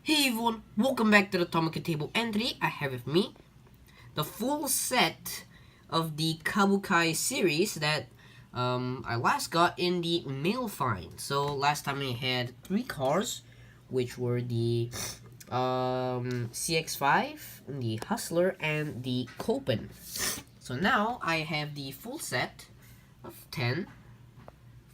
Hey everyone, welcome back to the Tomica table, and today I have with me the full set of the Kabuki series that I last got in the mail find. So last time I had 3 cars, which were the CX-5, the Hustler, and the Copen. So now I have the full set of 10,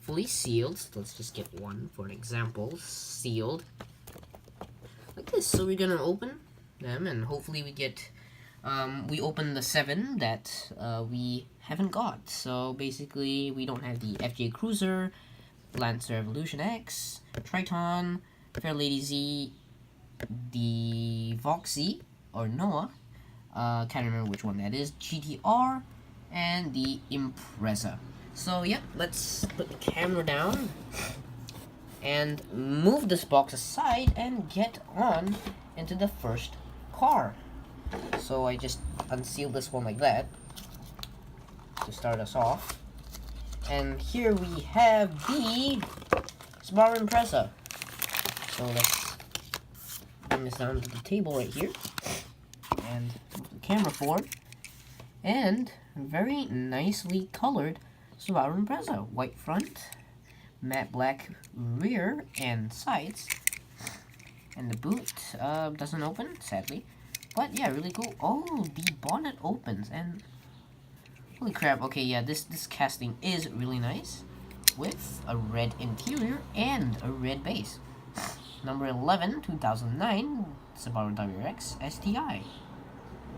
fully sealed. So let's just get one for an example, sealed. Like this. So we're gonna open them and hopefully we get we open the 7 that we haven't got. So basically we don't have the FJ Cruiser, Lancer Evolution X, Triton, Fairlady Z, the Voxy or Noah, can't remember which one that is, GTR, and the Impreza. So yep, let's put the camera down and move this box aside and get on into the first car. So I just unsealed this one like that to start us off. And here we have the Subaru Impreza. So let's bring this down to the table right here and move the camera forward. And very nicely colored Subaru Impreza. White front, matte black rear and sides, and the boot doesn't open, sadly, but yeah, really cool. Oh, the bonnet opens, and holy crap. Okay, yeah, this casting is really nice with a red interior and a red base. Number 11, 2009 Subaru WRX STI.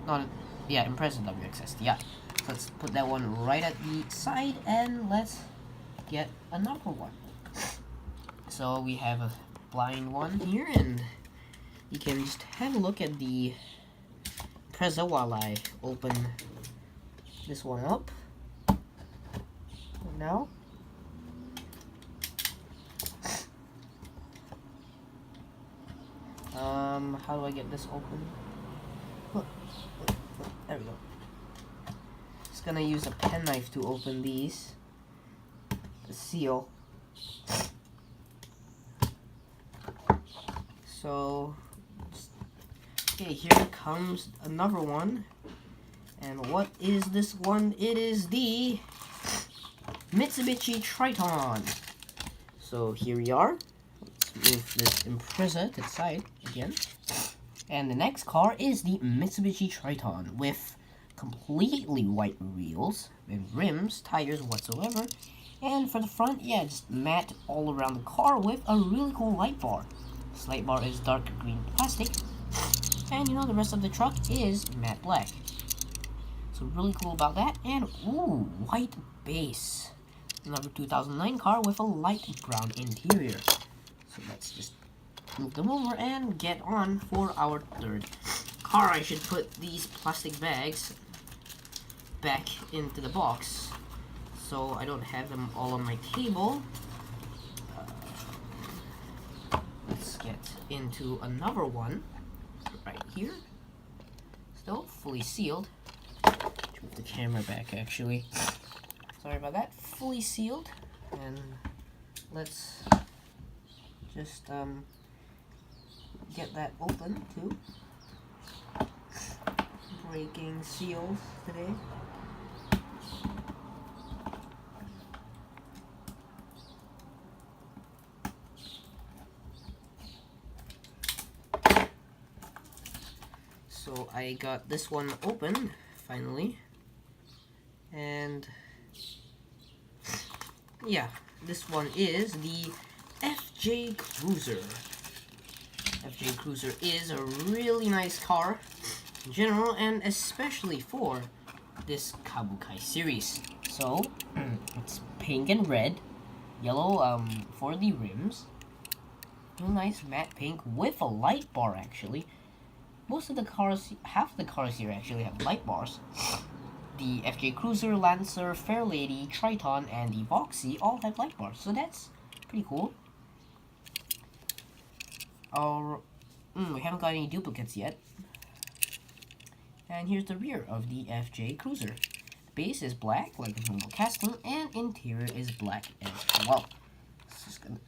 Not, yeah, Impreza WRX STI. So let's put that one right at the side and let's get another one. So we have a blind one here, and you can just have a look at the Impreza while I open this one up. Now, how do I get this open? Look, there we go. Just gonna use a penknife to open these. The seal. So, okay, here comes another one. And what is this one? It is the Mitsubishi Triton. So here we are. Let's move this Impreza to the side again. And the next car is the Mitsubishi Triton with completely white wheels and rims, tires whatsoever. And for the front, yeah, just matte all around the car with a really cool light bar. This light bar is dark green plastic. And you know, the rest of the truck is matte black. So really cool about that. And ooh, white base. Another 2009 car with a light brown interior. So let's just move them over and get on for our third car. I should put these plastic bags back into the box so I don't have them all on my table. Let's get into another one right here. Still fully sealed. Move the camera back, actually. Sorry about that. Fully sealed. And let's just get that open too. Breaking seals today. So I got this one open finally, and yeah, this one is the FJ Cruiser. FJ Cruiser is a really nice car in general, and especially for this Kabuki series. So it's pink and red, yellow for the rims, real nice matte pink with a light bar actually. Most of the cars, half the cars here actually have light bars. The FJ Cruiser, Lancer, Fairlady, Triton, and the Voxy all have light bars, so that's pretty cool. We haven't got any duplicates yet. And here's the rear of the FJ Cruiser. The base is black, like a normal casting, and interior is black as well. It's just gonna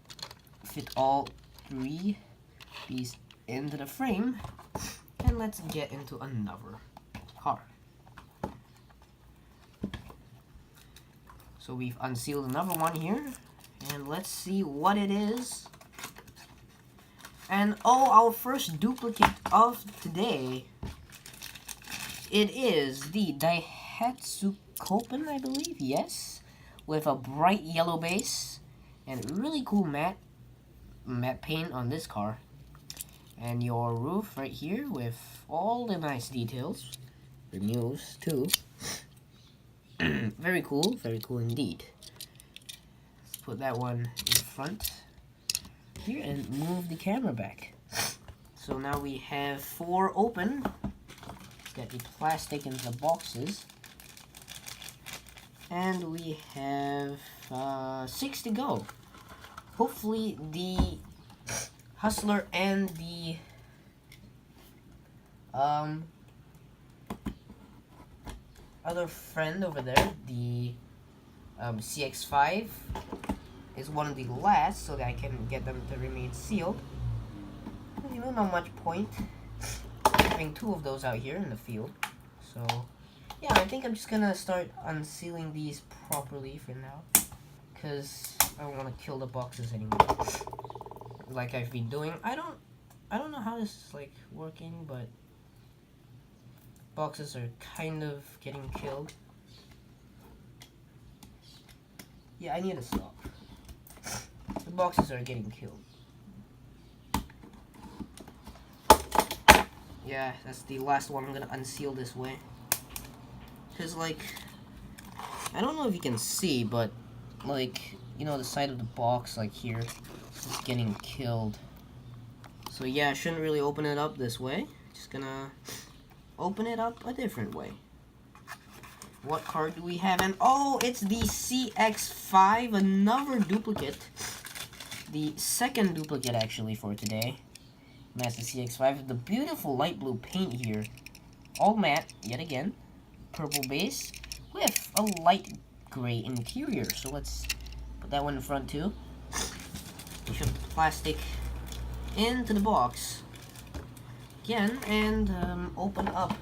fit all 3 these into the frame, and let's get into another car. So we've unsealed another one here, and let's see what it is. And oh, our first duplicate of today. It is the Daihatsu Copen, I believe, yes, with a bright yellow base and really cool matte paint on this car. And your roof right here with all the nice details. The news too. Very cool indeed. Let's put that one in front here and move the camera back. So now we have 4 open. Got the plastic in the boxes. And we have 6 to go. Hopefully the Hustler and the other friend over there, the CX-5, is one of the last, so that I can get them to remain sealed. You know, not much point having 2 of those out here in the field. So yeah, I think I'm just gonna start unsealing these properly for now, because I don't want to kill the boxes anymore like I've been doing. I don't know how this is like working, but boxes are kind of getting killed. Yeah, I need to stop. The boxes are getting killed. Yeah, that's the last one I'm gonna unseal this way. Cause like, I don't know if you can see, but like, you know, the side of the box, like here, is getting killed. So yeah, I shouldn't really open it up this way. Just gonna open it up a different way. What card do we have? And oh, it's the CX-5, another duplicate. The second duplicate actually for today. And that's the CX-5. The beautiful light blue paint here. All matte, yet again. Purple base with a light gray interior. So let's put that one in front too. Push up the plastic into the box again and open up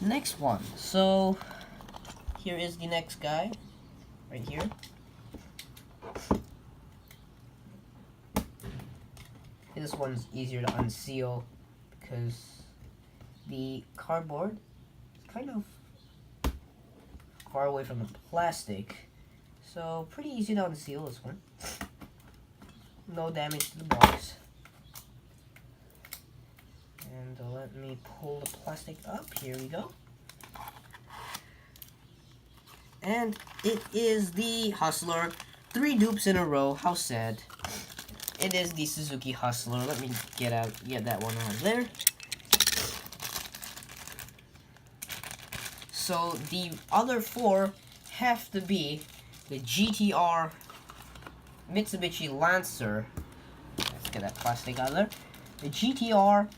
the next one. So here is the next guy right here. This one's easier to unseal because the cardboard is kind of far away from the plastic, so pretty easy to unseal this one. No damage to the box. And let me pull the plastic up. Here we go. And it is the Hustler. 3 dupes in a row. How sad. It is the Suzuki Hustler. Let me get that one out of there. So the other 4 have to be the GTR Mitsubishi Lancer. Let's get that plastic out of there. The GTR,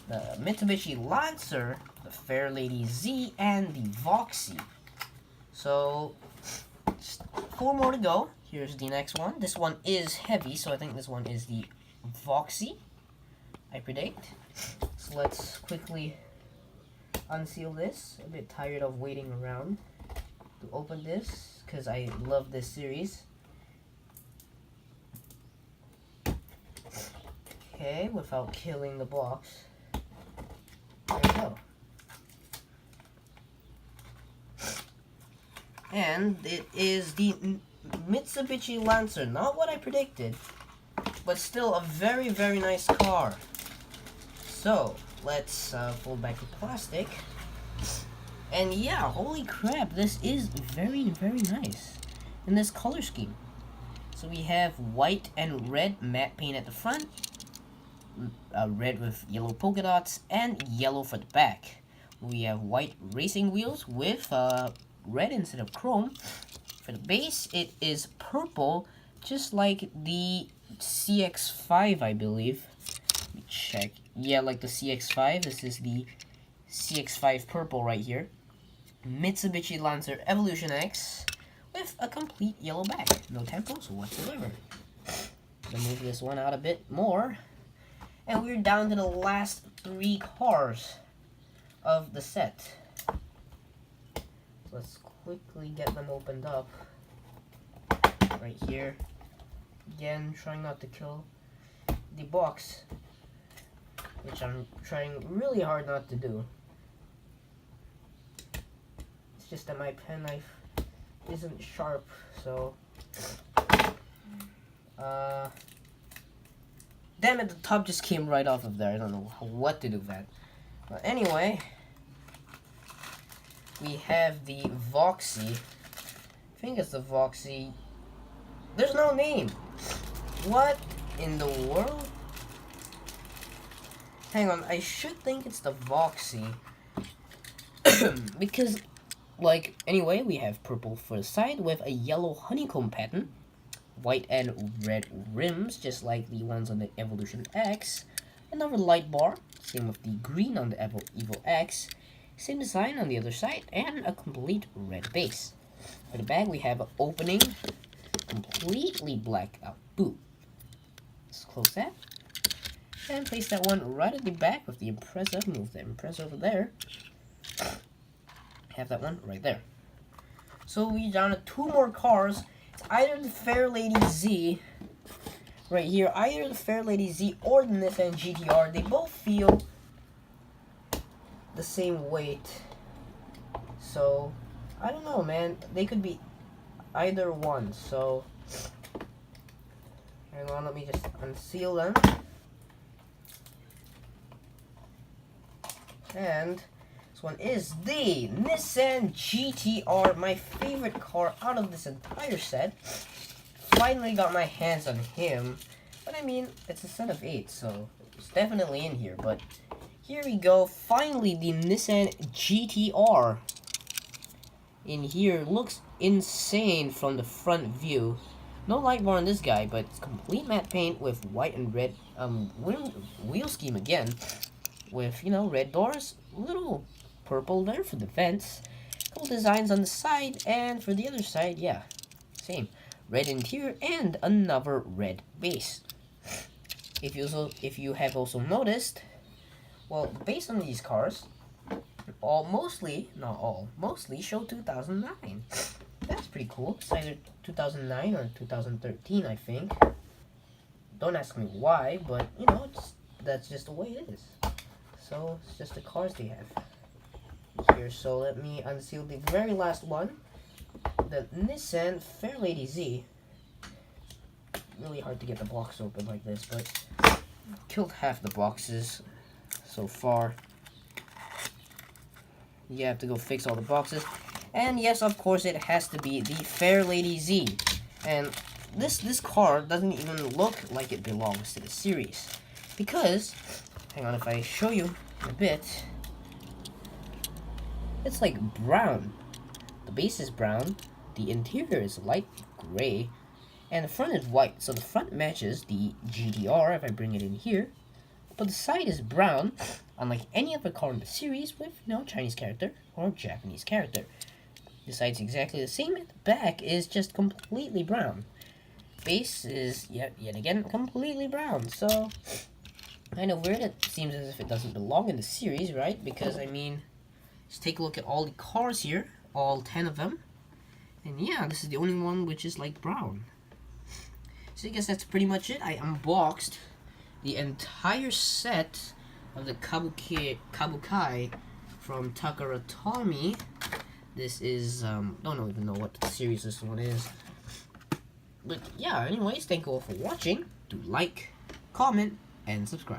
the Mitsubishi Lancer, the Fairlady Z, and the Voxy. So, just 4 more to go. Here's the next one. This one is heavy, so I think this one is the Voxy, I predict. So let's quickly unseal this. A bit tired of waiting around to open this, because I love this series. Okay, without killing the box. There we go. And it is the Mitsubishi Lancer. Not what I predicted, but still a very, very nice car. So, let's fold back the plastic. And yeah, holy crap, this is very, very nice in this color scheme. So we have white and red matte paint at the front, red with yellow polka dots, and yellow for the back. We have white racing wheels with red instead of chrome. For the base, it is purple, just like the CX-5, I believe. Let me check. Yeah, like the CX-5. This is the CX-5 purple right here. Mitsubishi Lancer Evolution X with a complete yellow back. No tempos whatsoever. Gonna move this one out a bit more. And we're down to the last 3 cars of the set. So let's quickly get them opened up. Right here. Again, trying not to kill the box, which I'm trying really hard not to do. It's just that my penknife isn't sharp, so damn it, the top just came right off of there. I don't know what to do with that. But anyway, we have the Voxy. I think it's the Voxy. There's no name. What in the world? Hang on, I should think it's the Voxy. Because, like, anyway, we have purple for the side with a yellow honeycomb pattern. White and red rims, just like the ones on the Evolution X. Another light bar, same with the green on the Evo X. Same design on the other side, and a complete red base. For the bag, we have an opening, completely black boot. Let's close that. And place that one right at the back with the Impreza. Move the Impreza over there. Have that one right there. So we down to 2 more cars. It's either the Fairlady Z, right here, either the Fairlady Z or the Nissan GTR. They both feel the same weight. So, I don't know, man. They could be either one. So, hang on, let me just unseal them. And this one is the Nissan GTR, my favorite car out of this entire set. Finally got my hands on him. But I mean, it's a set of 8, so it's definitely in here. But here we go. Finally, the Nissan GTR. In here, looks insane from the front view. No light bar on this guy, but it's complete matte paint with white and red wheel scheme again. With, you know, red doors, little purple there for the vents, couple designs on the side, and for the other side, yeah, same. Red interior and another red base. If you have also noticed, well, based on these cars, mostly show 2009. That's pretty cool. It's either 2009 or 2013, I think. Don't ask me why, but you know, that's just the way it is. So it's just the cars they have here. So let me unseal the very last one, the Nissan Fairlady Z. Really hard to get the box open like this, but killed half the boxes so far. You have to go fix all the boxes. And yes, of course, it has to be the Fairlady Z. And this car doesn't even look like it belongs to the series. Because, hang on, if I show you a bit, it's like brown. The base is brown, the interior is light gray, and the front is white. So the front matches the GTR if I bring it in here. But the side is brown, unlike any other car in the series with no Chinese character or Japanese character. The side's exactly the same, and the back is just completely brown. Base is, yet again, completely brown. So, kind of weird. It seems as if it doesn't belong in the series, right? Because, I mean, just take a look at all the cars here, all 10 of them. And yeah, this is the only one which is like brown. So I guess that's pretty much it. I unboxed the entire set of the Kabuki from Takara Tomy. This is, don't even know what series this one is. But yeah, anyways, thank you all for watching. Do like, comment, and subscribe.